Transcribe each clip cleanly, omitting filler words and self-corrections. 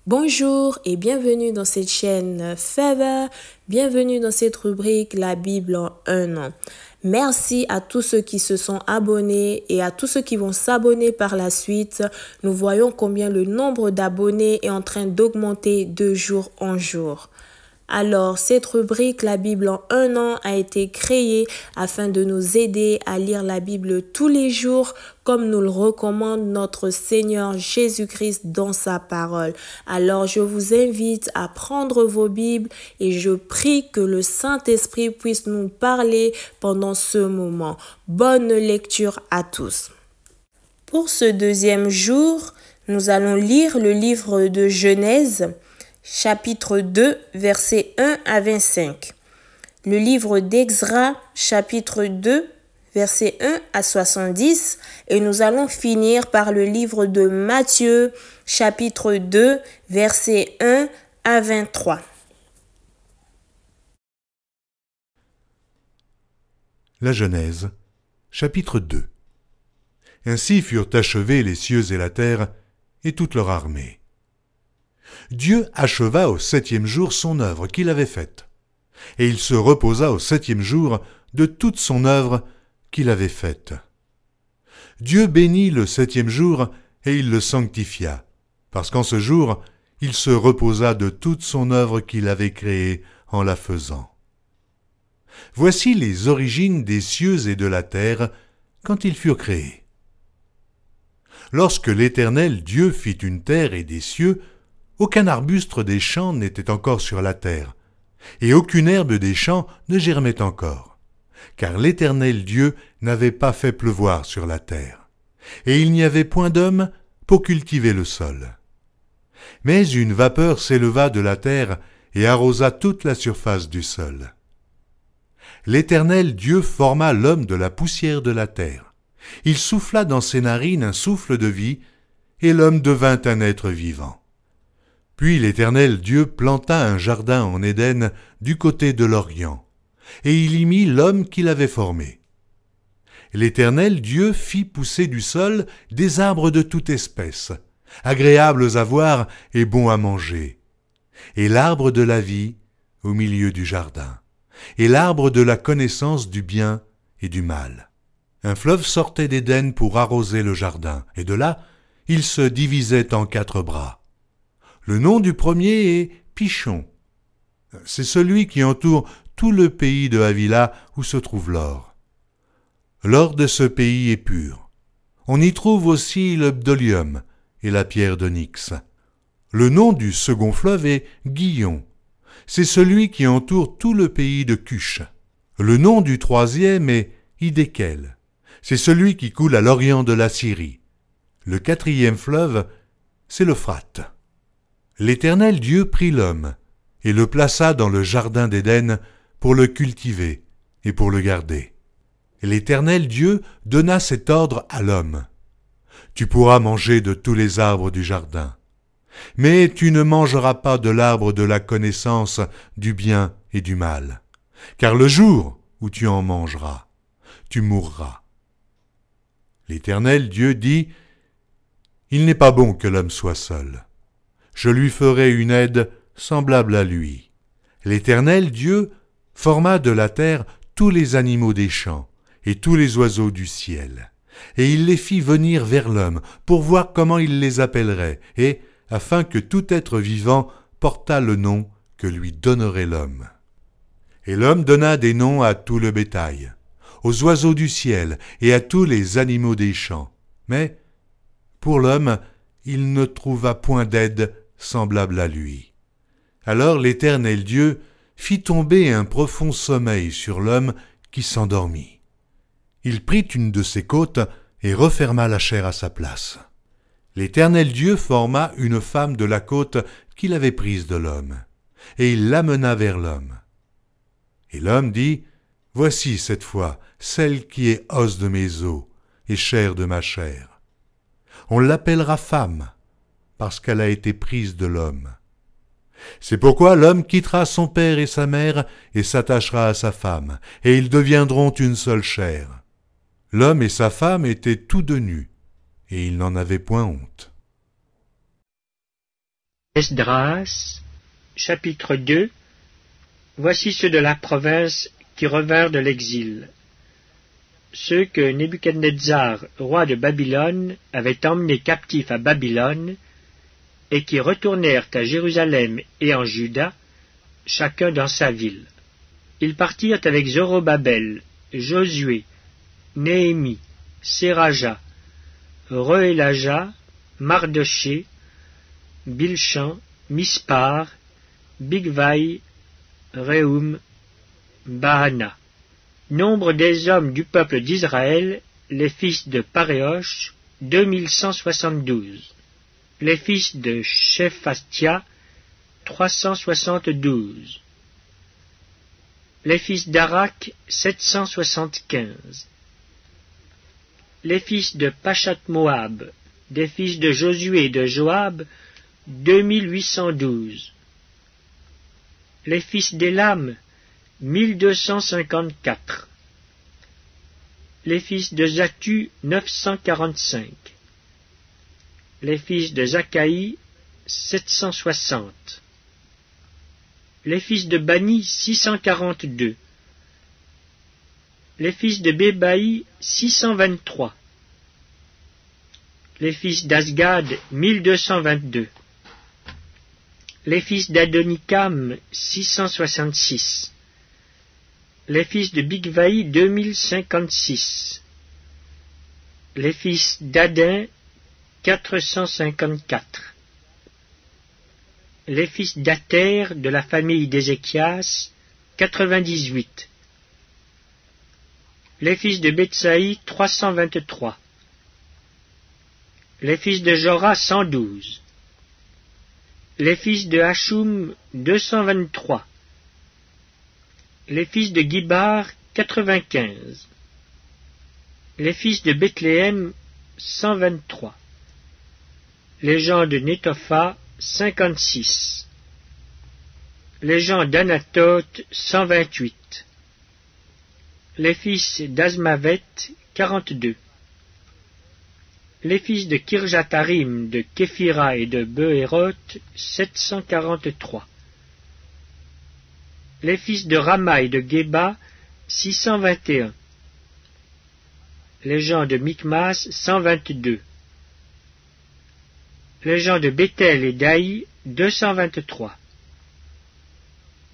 Bonjour et bienvenue dans cette chaîne Favor, bienvenue dans cette rubrique La Bible en un an. Merci à tous ceux qui se sont abonnés et à tous ceux qui vont s'abonner par la suite. Nous voyons combien le nombre d'abonnés est en train d'augmenter de jour en jour. Alors, cette rubrique, la Bible en un an, a été créée afin de nous aider à lire la Bible tous les jours, comme nous le recommande notre Seigneur Jésus-Christ dans sa parole. Alors, je vous invite à prendre vos Bibles et je prie que le Saint-Esprit puisse nous parler pendant ce moment. Bonne lecture à tous. Pour ce deuxième jour, nous allons lire le livre de Genèse, chapitre 2, versets 1 à 25. Le livre d'Exra, chapitre 2, versets 1 à 70. Et nous allons finir par le livre de Matthieu, chapitre 2, versets 1 à 23. La Genèse, chapitre 2. Ainsi furent achevés les cieux et la terre, et toute leur armée. Dieu acheva au septième jour son œuvre qu'il avait faite, et il se reposa au septième jour de toute son œuvre qu'il avait faite. Dieu bénit le septième jour, et il le sanctifia, parce qu'en ce jour, il se reposa de toute son œuvre qu'il avait créée en la faisant. Voici les origines des cieux et de la terre quand ils furent créés. Lorsque l'Éternel Dieu fit une terre et des cieux, aucun arbuste des champs n'était encore sur la terre, et aucune herbe des champs ne germait encore, car l'Éternel Dieu n'avait pas fait pleuvoir sur la terre, et il n'y avait point d'homme pour cultiver le sol. Mais une vapeur s'éleva de la terre et arrosa toute la surface du sol. L'Éternel Dieu forma l'homme de la poussière de la terre. Il souffla dans ses narines un souffle de vie, et l'homme devint un être vivant. Puis l'Éternel Dieu planta un jardin en Éden du côté de l'Orient, et il y mit l'homme qu'il avait formé. L'Éternel Dieu fit pousser du sol des arbres de toute espèce, agréables à voir et bons à manger, et l'arbre de la vie au milieu du jardin, et l'arbre de la connaissance du bien et du mal. Un fleuve sortait d'Éden pour arroser le jardin, et de là, il se divisait en 4 bras. Le nom du premier est Pishon. C'est celui qui entoure tout le pays de Havila où se trouve l'or. L'or de ce pays est pur. On y trouve aussi le bdolium et la pierre d'onyx. Le nom du second fleuve est Gihon. C'est celui qui entoure tout le pays de Cush. Le nom du troisième est Hiddekel. C'est celui qui coule à l'orient de la Syrie. Le 4e fleuve, c'est l'Euphrate. L'Éternel Dieu prit l'homme et le plaça dans le jardin d'Éden pour le cultiver et pour le garder. L'Éternel Dieu donna cet ordre à l'homme. Tu pourras manger de tous les arbres du jardin, mais tu ne mangeras pas de l'arbre de la connaissance du bien et du mal, car le jour où tu en mangeras, tu mourras. L'Éternel Dieu dit, « Il n'est pas bon que l'homme soit seul. Je lui ferai une aide semblable à lui. » L'Éternel Dieu forma de la terre tous les animaux des champs et tous les oiseaux du ciel, et il les fit venir vers l'homme pour voir comment il les appellerait, et afin que tout être vivant portât le nom que lui donnerait l'homme. Et l'homme donna des noms à tout le bétail, aux oiseaux du ciel et à tous les animaux des champs. Mais pour l'homme, il ne trouva point d'aide semblable à lui. Alors l'Éternel Dieu fit tomber un profond sommeil sur l'homme qui s'endormit. Il prit une de ses côtes et referma la chair à sa place. L'Éternel Dieu forma une femme de la côte qu'il avait prise de l'homme, et il l'amena vers l'homme. Et l'homme dit, « Voici cette fois celle qui est os de mes os et chair de ma chair. On l'appellera femme, parce qu'elle a été prise de l'homme. C'est pourquoi l'homme quittera son père et sa mère et s'attachera à sa femme, et ils deviendront une seule chair. » L'homme et sa femme étaient tous deux nus, et ils n'en avaient point honte. Esdras, chapitre 2. Voici ceux de la province qui revinrent de l'exil. Ceux que Nebuchadnezzar, roi de Babylone, avait emmenés captifs à Babylone, et qui retournèrent à Jérusalem et en Juda, chacun dans sa ville. Ils partirent avec Zorobabel, Josué, Néhémie, Séraja, Reélaja, Mardoché, Bilchan, Mispar, Bigvaï, Réhum, Baana. Nombre des hommes du peuple d'Israël, les fils de Paréosh, 2172. Les fils de Shephatia, 372. Les fils d'Arak, 775. Les fils de Pachat-Moab, des fils de Josué et de Joab, 2812. Les fils d'Élam, 1254. Les fils de Zatu, 945. Les fils de Zakaï, 760. Les fils de Bani, 642. Les fils de Bébaï, 623. Les fils d'Asgad, 1222. Les fils d'Adonikam, 666. Les fils de Bigvaï, 2056. Les fils d'Adin, 454. Les fils d'Ater de la famille d'Ézéchias, 98. Les fils de Betsaï, 323. Les fils de Jora, 112. Les fils de Hachum, 223. Les fils de Gibar, 95. Les fils de Bethléem, 123. Les gens de Netopha, 56. Les gens d'Anatote, 128. Les fils d'Azmavet, 42. Les fils de Kirjatarim, de Képhira et de Behéroth, 743. Les fils de Rama et de Geba, 621. Les gens de Michmas, 122. Les gens de Bethel et d'Aï, 223.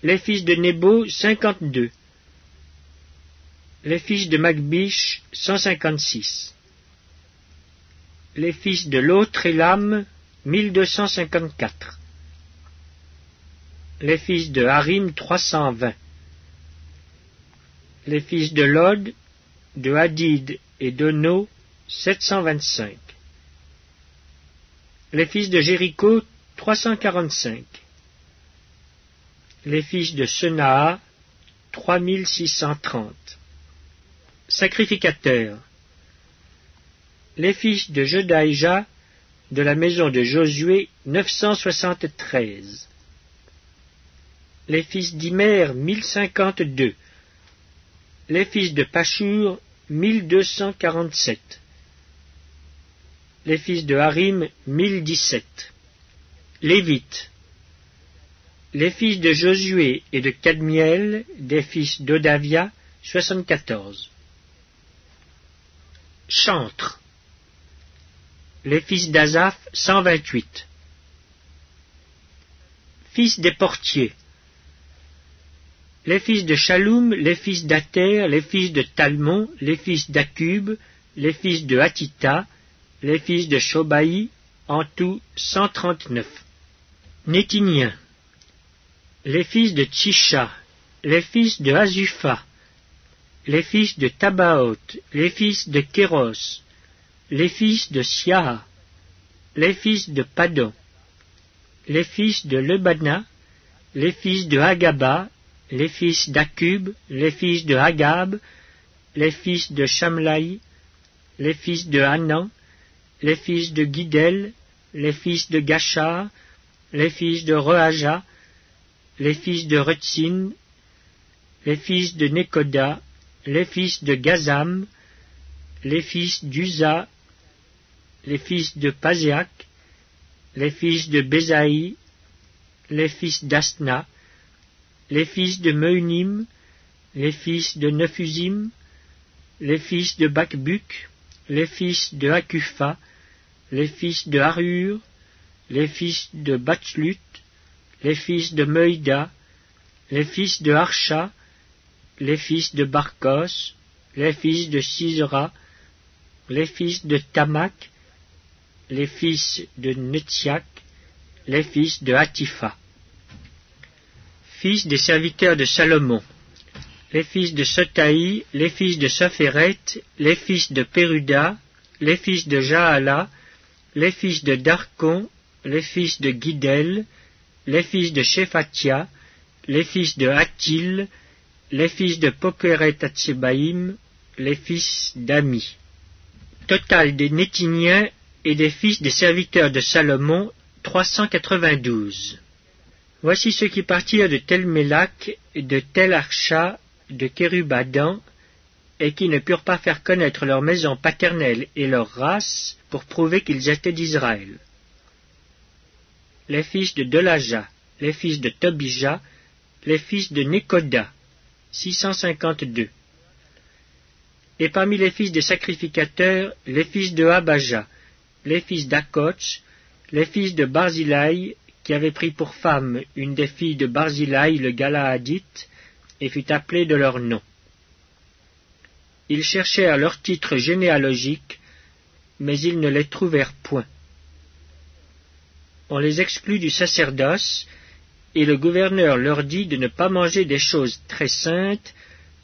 Les fils de Nebo, 52. Les fils de Magbish, 156. Les fils de l'autre Élam, 1254. Les fils de Harim, 320. Les fils de Lod, de Hadid et d'Ono, 725. Les fils de Jéricho, 345. Les fils de Senaa, 3630. Sacrificateurs. Les fils de Jedaïja, de la maison de Josué, 973. Les fils d'Imer, 1052. Les fils de Pashur, 1247. Les fils de Harim, 1017. Lévites. Les fils de Josué et de Cadmiel, des fils d'Odavia, 74. Chantres. Les fils d'Azaph, 128. Fils des portiers. Les fils de Shaloum, les fils d'Ater, les fils de Talmon, les fils d'Akub, les fils de Hatita, les fils de Shobaï, en tout 139. Nétiniens. Les fils de Tchisha, les fils de Azupha, les fils de Tabaoth, les fils de Kéros, les fils de Siaha, les fils de Padon, les fils de Lebana, les fils de Hagaba, les fils d'Akub, les fils de Hagab, les fils de Shamlaï, les fils de Hanan, les fils de Guidel, les fils de Gachar, les fils de Rehaja, les fils de Retsin, les fils de Nekoda, les fils de Gazam, les fils d'Uza, les fils de Paséac, les fils de Bézaï, les fils d'Asna, les fils de Meunim, les fils de Nephusim, les fils de Bakbuk, les fils de Hakupha, les fils de Harur, les fils de Batslut, les fils de Meuida, les fils de Harsha, les fils de Barkos, les fils de Sisera, les fils de Tamak, les fils de Netziak, les fils de Hatifa. Fils des serviteurs de Salomon, les fils de Sotaï, les fils de Sophéret, les fils de Péruda, les fils de Jaala, les fils de Darkon, les fils de Guidel, les fils de Shephatia, les fils de Hatil, les fils de Pokeret-Hatsebaïm, les fils d'Ami. Total des Nétiniens et des fils des serviteurs de Salomon, 392. Voici ceux qui partirent de Tel-Mélak, de Tel-Archa, de Kérubadan, et qui ne purent pas faire connaître leur maison paternelle et leur race pour prouver qu'ils étaient d'Israël. Les fils de Dolaja, les fils de Tobija, les fils de Nekoda, 652. Et parmi les fils des sacrificateurs, les fils de Abaja, les fils d'Akots, les fils de Barzilai, qui avait pris pour femme une des filles de Barzilai le Galaadite, et fut appelé de leur nom. Ils cherchèrent leur titre généalogique, mais ils ne les trouvèrent point. On les exclut du sacerdoce, et le gouverneur leur dit de ne pas manger des choses très saintes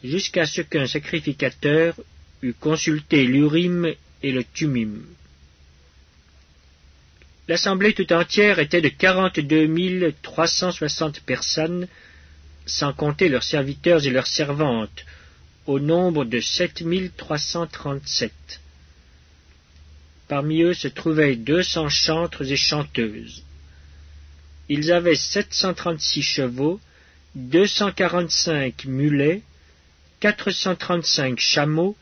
jusqu'à ce qu'un sacrificateur eût consulté l'Urim et le Tumim. L'assemblée tout entière était de 42 360 personnes, sans compter leurs serviteurs et leurs servantes, au nombre de 7 337. Parmi eux se trouvaient 200 chantres et chanteuses. Ils avaient 736 chevaux, 245 mulets, 435 chameaux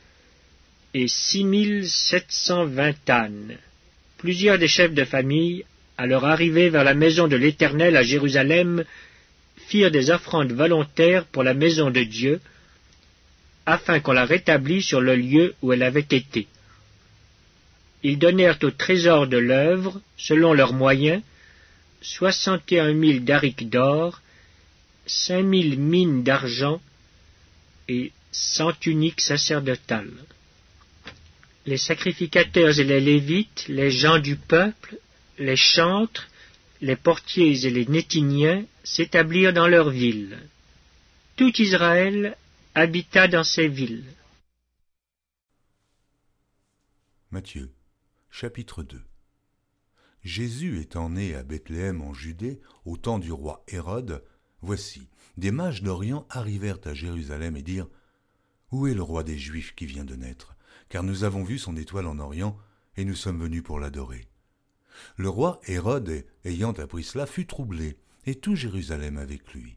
et 6720 ânes. Plusieurs des chefs de famille, à leur arrivée vers la maison de l'Éternel à Jérusalem, firent des offrandes volontaires pour la maison de Dieu, afin qu'on la rétablît sur le lieu où elle avait été. Ils donnèrent au trésor de l'œuvre, selon leurs moyens, 61 000 darics d'or, 5 000 mines d'argent et 100 tuniques sacerdotales. Les sacrificateurs et les Lévites, les gens du peuple, les chantres, les portiers et les Nétiniens s'établirent dans leurs villes. Tout Israël habita dans ces villes. Matthieu, chapitre 2. Jésus étant né à Bethléem en Judée, au temps du roi Hérode, voici, des mages d'Orient arrivèrent à Jérusalem et dirent « Où est le roi des Juifs qui vient de naître ? Car nous avons vu son étoile en Orient, et nous sommes venus pour l'adorer. » Le roi Hérode, ayant appris cela, fut troublé, et tout Jérusalem avec lui.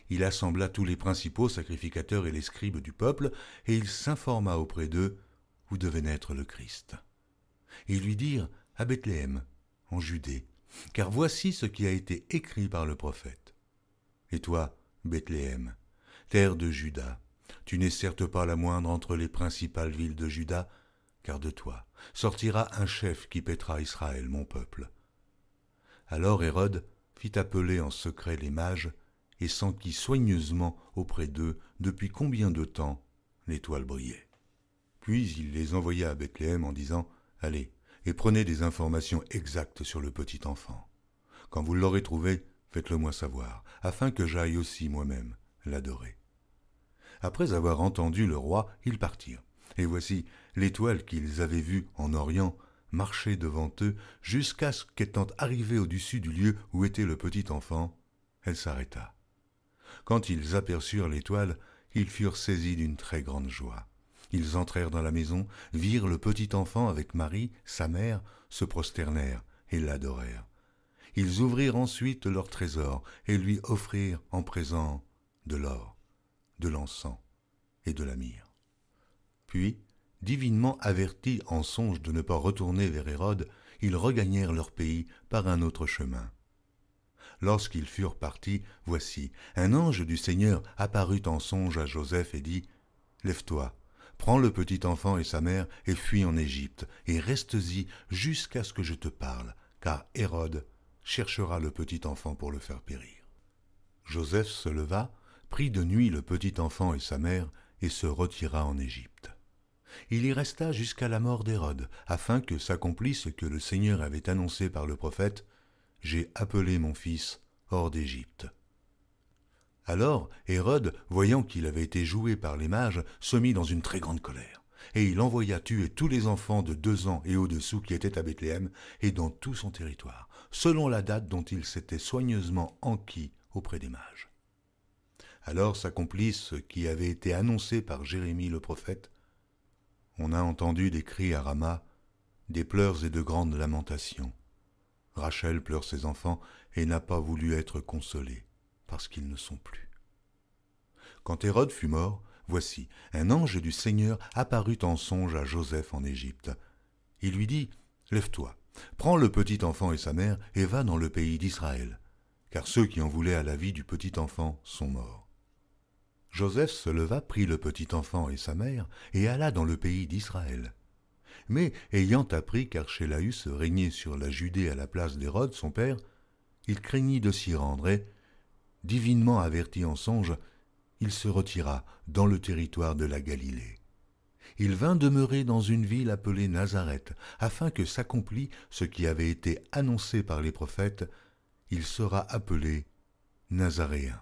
Il assembla tous les principaux sacrificateurs et les scribes du peuple, et il s'informa auprès d'eux où devait naître le Christ. Ils lui dirent « À Bethléem, en Judée, car voici ce qui a été écrit par le prophète. Et toi, Bethléem, terre de Juda, tu n'es certes pas la moindre entre les principales villes de Juda, car de toi sortira un chef qui paîtra Israël, mon peuple. » Alors Hérode fit appeler en secret les mages et s'enquit soigneusement auprès d'eux depuis combien de temps l'étoile brillait. Puis il les envoya à Bethléem en disant « Allez, et prenez des informations exactes sur le petit enfant. Quand vous l'aurez trouvé, faites-le moi savoir, afin que j'aille aussi moi-même l'adorer. » Après avoir entendu le roi, ils partirent. Et voici, l'étoile qu'ils avaient vue en Orient marchait devant eux jusqu'à ce qu'étant arrivée au-dessus du lieu où était le petit enfant, elle s'arrêta. Quand ils aperçurent l'étoile, ils furent saisis d'une très grande joie. Ils entrèrent dans la maison, virent le petit enfant avec Marie, sa mère, se prosternèrent et l'adorèrent. Ils ouvrirent ensuite leur trésor et lui offrirent en présent de l'or, de l'encens et de la myrrhe. Puis, divinement avertis en songe de ne pas retourner vers Hérode, ils regagnèrent leur pays par un autre chemin. Lorsqu'ils furent partis, voici, un ange du Seigneur apparut en songe à Joseph et dit, « Lève-toi, prends le petit enfant et sa mère et fuis en Égypte, et reste-y jusqu'à ce que je te parle, car Hérode cherchera le petit enfant pour le faire périr. » Joseph se leva, prit de nuit le petit enfant et sa mère, et se retira en Égypte. Il y resta jusqu'à la mort d'Hérode, afin que s'accomplisse ce que le Seigneur avait annoncé par le prophète, « J'ai appelé mon fils hors d'Égypte. » Alors Hérode, voyant qu'il avait été joué par les mages, se mit dans une très grande colère, et il envoya tuer tous les enfants de 2 ans et au-dessous qui étaient à Bethléem et dans tout son territoire, selon la date dont il s'était soigneusement enquis auprès des mages. Alors s'accomplit ce qui avait été annoncé par Jérémie le prophète. On a entendu des cris à Rama, des pleurs et de grandes lamentations. Rachel pleure ses enfants et n'a pas voulu être consolée, parce qu'ils ne sont plus. Quand Hérode fut mort, voici, un ange du Seigneur apparut en songe à Joseph en Égypte. Il lui dit, « Lève-toi, prends le petit enfant et sa mère et va dans le pays d'Israël, car ceux qui en voulaient à la vie du petit enfant sont morts. » Joseph se leva, prit le petit enfant et sa mère, et alla dans le pays d'Israël. Mais, ayant appris qu'Archélaüs régnait sur la Judée à la place d'Hérode, son père, il craignit de s'y rendre et, divinement averti en songe, il se retira dans le territoire de la Galilée. Il vint demeurer dans une ville appelée Nazareth, afin que s'accomplît ce qui avait été annoncé par les prophètes, il sera appelé Nazaréen.